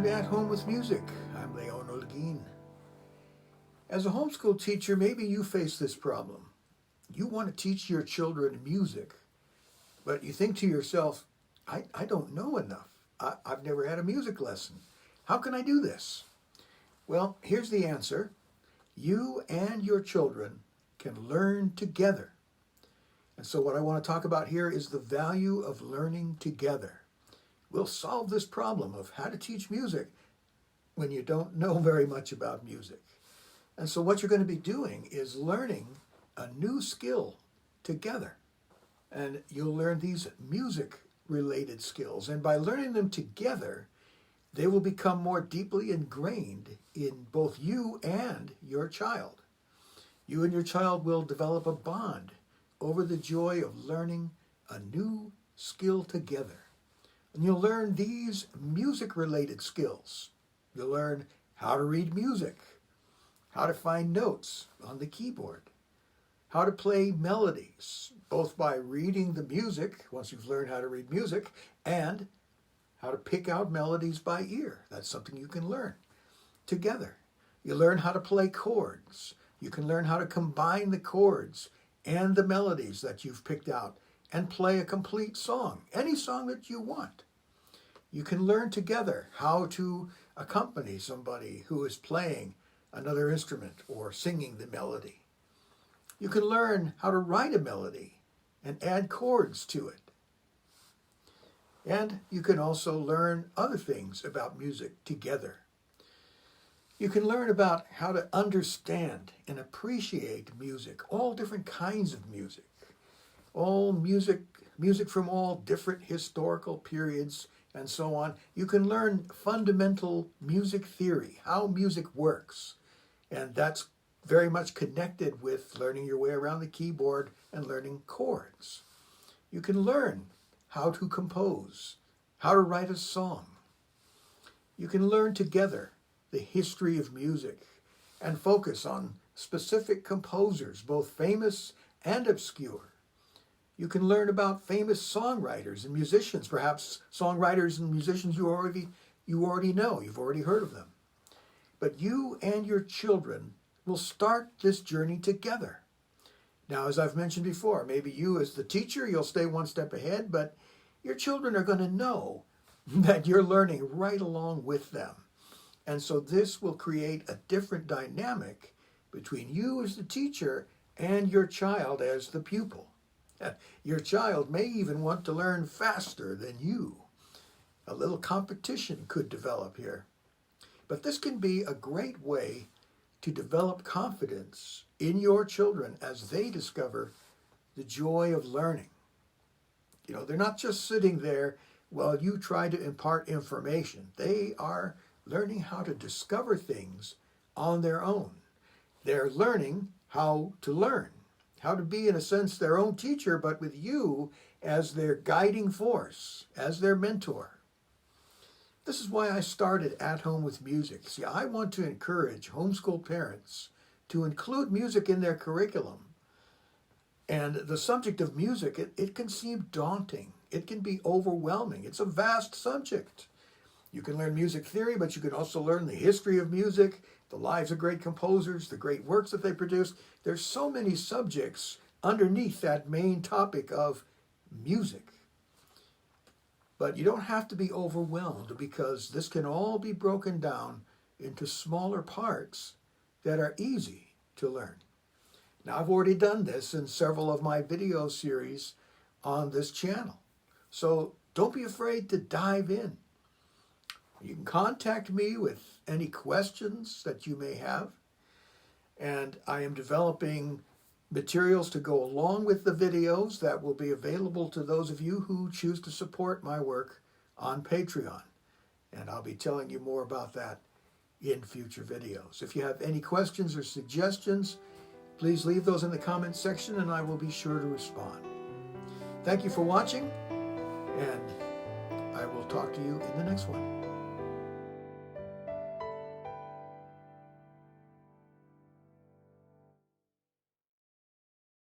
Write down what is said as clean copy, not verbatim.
to At Home with Music. I'm Leon Olguin. As a homeschool teacher, maybe you face this problem. You want to teach your children music, but you think to yourself, I don't know enough. I've never had a music lesson. How can I do this? Well, here's the answer. You and your children can learn together. And so what I want to talk about here is the value of learning together. We'll solve this problem of how to teach music when you don't know very much about music. And so what you're going to be doing is learning a new skill together. And you'll learn these music-related skills. And by learning them together, they will become more deeply ingrained in both you and your child. You and your child will develop a bond over the joy of learning a new skill together. And you'll learn these music-related skills. You'll learn how to read music, how to find notes on the keyboard, how to play melodies, both by reading the music, once you've learned how to read music, and how to pick out melodies by ear. That's something you can learn together. You learn how to play chords. You can learn how to combine the chords and the melodies that you've picked out and play a complete song, any song that you want. You can learn together how to accompany somebody who is playing another instrument or singing the melody. You can learn how to write a melody and add chords to it. And you can also learn other things about music together. You can learn about how to understand and appreciate music, all different kinds of music, all music from all different historical periods and so on. You can learn fundamental music theory, how music works. And that's very much connected with learning your way around the keyboard and learning chords. You can learn how to compose, how to write a song. You can learn together the history of music and focus on specific composers, both famous and obscure. You can learn about famous songwriters and musicians, perhaps songwriters and musicians you already know, you've already heard of them. But you and your children will start this journey together. Now, as I've mentioned before, maybe you as the teacher, you'll stay one step ahead, but your children are going to know that you're learning right along with them. And so this will create a different dynamic between you as the teacher and your child as the pupil. Your child may even want to learn faster than you. A little competition could develop here. But this can be a great way to develop confidence in your children as they discover the joy of learning. You know, they're not just sitting there while you try to impart information. They are learning how to discover things on their own. They're learning how to learn, how to be, in a sense, their own teacher, but with you as their guiding force, as their mentor. This is why I started At Home with Music. See, I want to encourage homeschool parents to include music in their curriculum. And the subject of music, it can seem daunting. It can be overwhelming. It's a vast subject. You can learn music theory, but you can also learn the history of music, the lives of great composers, the great works that they produced. There's so many subjects underneath that main topic of music. But you don't have to be overwhelmed, because this can all be broken down into smaller parts that are easy to learn. Now, I've already done this in several of my video series on this channel. So don't be afraid to dive in. You can contact me with any questions that you may have. And I am developing materials to go along with the videos that will be available to those of you who choose to support my work on Patreon. And I'll be telling you more about that in future videos. If you have any questions or suggestions, please leave those in the comments section and I will be sure to respond. Thank you for watching, and I will talk to you in the next one.